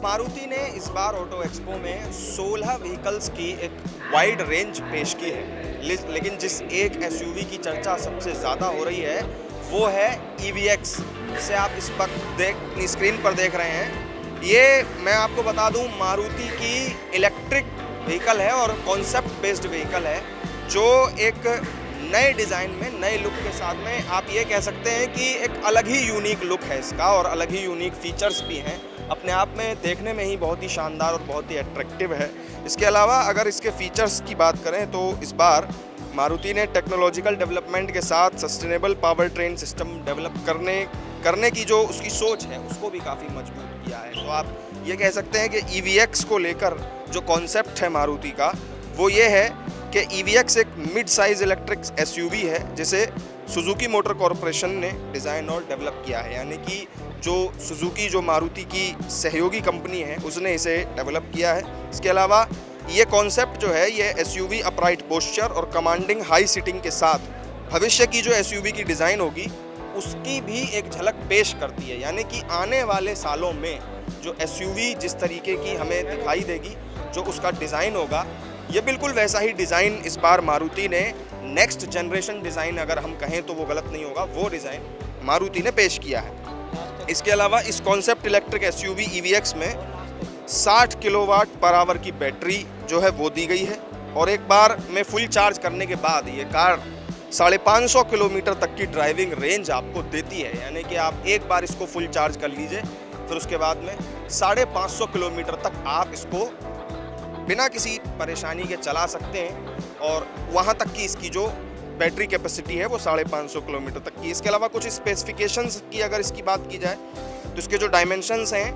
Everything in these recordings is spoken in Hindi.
मारुति ने इस बार ऑटो एक्सपो में 16 व्हीकल्स की एक वाइड रेंज पेश की है, लेकिन जिस एक एसयूवी की चर्चा सबसे ज़्यादा हो रही है वो है EVX, जिसे आप इस वक्त अपनी स्क्रीन पर देख रहे हैं। ये मैं आपको बता दूं, मारुति की इलेक्ट्रिक व्हीकल है और कॉन्सेप्ट बेस्ड व्हीकल है, जो एक नए डिज़ाइन में, नए लुक के साथ में आप ये कह सकते हैं कि एक अलग ही यूनिक लुक है इसका और अलग ही यूनिक फीचर्स भी हैं। अपने आप में देखने में ही बहुत ही शानदार और बहुत ही अट्रैक्टिव है। इसके अलावा अगर इसके फीचर्स की बात करें तो इस बार मारुति ने टेक्नोलॉजिकल डेवलपमेंट के साथ sustainable power train system develop करने की जो उसकी सोच है उसको भी काफ़ी मजबूत किया है। तो आप ये कह सकते हैं कि EVX को लेकर जो कॉन्सेप्ट है मारुति का वो ये है कि EVX एक मिड साइज इलेक्ट्रिक SUV है जिसे सुजुकी मोटर कॉरपोरेशन ने डिज़ाइन और डेवलप किया है, यानी कि जो सुजुकी जो मारुति की सहयोगी कंपनी है उसने इसे डेवलप किया है। इसके अलावा ये कॉन्सेप्ट जो है ये SUV अपराइट पोस्चर और कमांडिंग हाई सीटिंग के साथ भविष्य की जो SUV की डिज़ाइन होगी उसकी भी एक झलक पेश करती है, यानी कि आने वाले सालों में जो SUV जिस तरीके की हमें दिखाई देगी, जो उसका डिज़ाइन होगा, ये बिल्कुल वैसा ही डिज़ाइन इस बार मारुति ने नेक्स्ट जनरेशन डिज़ाइन अगर हम कहें तो वो गलत नहीं होगा, वो डिज़ाइन मारुति ने पेश किया है। इसके अलावा इस कॉन्सेप्ट इलेक्ट्रिक SUV EVX में 60 किलोवाट पर आवर की बैटरी जो है वो दी गई है और एक बार में फुल चार्ज करने के बाद ये कार 550 किलोमीटर तक की ड्राइविंग रेंज आपको देती है, यानी कि आप एक बार इसको फुल चार्ज कर लीजिए, फिर उसके बाद में 550 किलोमीटर तक आप इसको बिना किसी परेशानी के चला सकते हैं और वहाँ तक की इसकी जो बैटरी कैपेसिटी है वो 550 किलोमीटर तक की। इसके अलावा कुछ स्पेसिफिकेशंस की अगर इसकी बात की जाए तो इसके जो डायमेंशंस हैं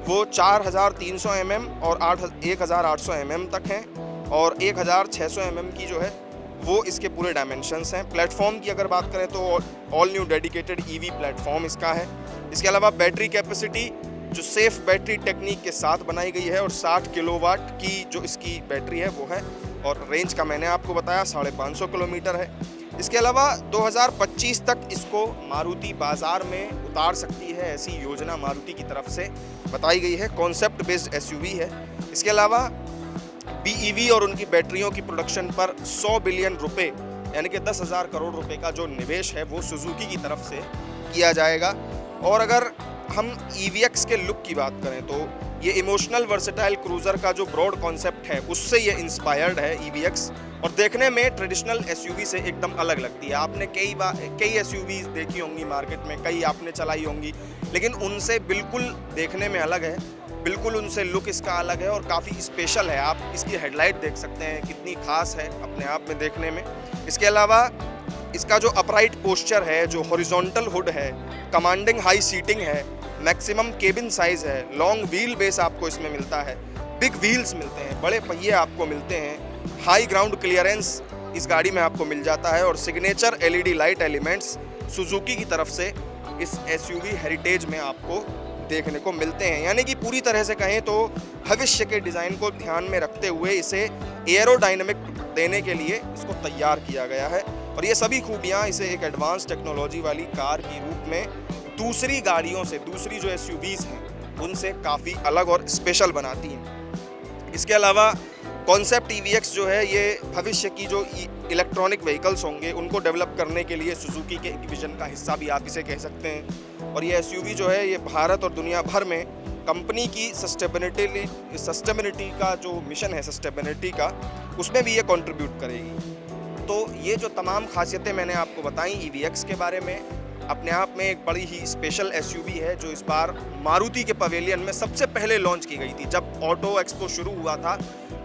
वो 4300 mm और 1800 mm तक हैं और 1600 mm की जो है वो इसके पूरे डायमेंशंस हैं। प्लेटफॉर्म की अगर बात करें तो all new dedicated EV platform इसका है। इसके अलावा बैटरी कैपेसिटी जो सेफ बैटरी टेक्निक के साथ बनाई गई है और 60 किलोवाट की जो इसकी बैटरी है वो है और रेंज का मैंने आपको बताया 550 किलोमीटर है। इसके अलावा 2025 तक इसको मारुति बाज़ार में उतार सकती है, ऐसी योजना मारुति की तरफ से बताई गई है। कॉन्सेप्ट बेस्ड SUV है। इसके अलावा BEV और उनकी बैटरियों की प्रोडक्शन पर 100 बिलियन रुपए यानी कि 10,000 करोड़ रुपए का जो निवेश है वो सुजुकी की तरफ से किया जाएगा। और अगर हम EVX के लुक की बात करें तो ये इमोशनल वर्सेटाइल क्रूज़र का जो ब्रॉड कॉन्सेप्ट है उससे ये इंस्पायर्ड है EVX और देखने में ट्रेडिशनल SUV से एकदम अलग लगती है। आपने कई SUVs देखी होंगी मार्केट में, कई आपने चलाई होंगी, लेकिन उनसे बिल्कुल देखने में अलग है, बिल्कुल उनसे लुक इसका अलग है और काफ़ी स्पेशल है। आप इसकी हेडलाइट देख सकते हैं कितनी खास है अपने आप में देखने में। इसके अलावा इसका जो अपराइट पोस्चर है, जो हॉरिजॉन्टल हुड है, कमांडिंग हाई सीटिंग है, मैक्सिमम केबिन साइज़ है, लॉन्ग व्हील बेस आपको इसमें मिलता है, बिग व्हील्स मिलते हैं, बड़े पहिए आपको मिलते हैं, हाई ग्राउंड क्लियरेंस इस गाड़ी में आपको मिल जाता है और signature LED light elements Suzuki की तरफ से इस SUV हेरिटेज में आपको देखने को मिलते हैं। यानी कि पूरी तरह से कहें तो भविष्य के डिज़ाइन को ध्यान में रखते हुए इसे एयरोडायनेमिक देने के लिए इसको तैयार किया गया है और ये सभी खूबियाँ इसे एक एडवांस टेक्नोलॉजी वाली कार के रूप में दूसरी गाड़ियों से, दूसरी जो SUVs हैं उनसे काफ़ी अलग और स्पेशल बनाती हैं। इसके अलावा कॉन्सेप्ट EVX जो है ये भविष्य की जो इलेक्ट्रॉनिक व्हीकल्स होंगे उनको डेवलप करने के लिए सुजुकी के एक विजन का हिस्सा भी आप इसे कह सकते हैं और ये SUV जो है ये भारत और दुनिया भर में कंपनी की सस्टेनेबिलिटी का जो मिशन है, सस्टेनेबिलिटी का, उसमें भी ये कंट्रीब्यूट करेगी। तो ये जो तमाम खासियतें मैंने आपको बताई EVX के बारे में, अपने आप में एक बड़ी ही स्पेशल SUV है जो इस बार मारुति के पवेलियन में सबसे पहले लॉन्च की गई थी। जब ऑटो एक्सपो शुरू हुआ था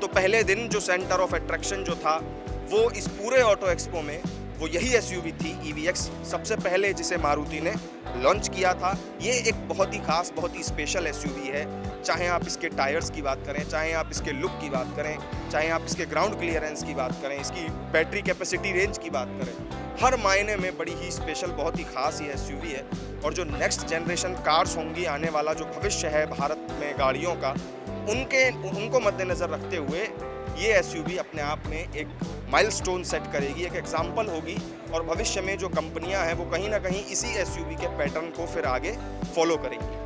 तो पहले दिन जो सेंटर ऑफ अट्रैक्शन जो था वो इस पूरे ऑटो एक्सपो में वो यही SUV थी, EVX सबसे पहले जिसे मारुति ने लॉन्च किया था। ये एक बहुत ही खास, बहुत ही स्पेशल SUV है। चाहे आप इसके टायर्स की बात करें, चाहे आप इसके लुक की बात करें, चाहे आप इसके ग्राउंड क्लियरेंस की बात करें, इसकी बैटरी कैपेसिटी रेंज की बात करें, हर मायने में बड़ी ही स्पेशल, बहुत ही खास ये SUV है। और जो नेक्स्ट जनरेशन कार्स होंगी, आने वाला जो भविष्य है भारत में गाड़ियों का, उनको मद्देनज़र रखते हुए ये SUV अपने आप में एक माइलस्टोन सेट करेगी, एक एग्जाम्पल होगी और भविष्य में जो कंपनियां हैं वो कहीं ना कहीं इसी SUV के पैटर्न को फिर आगे फॉलो करेंगी।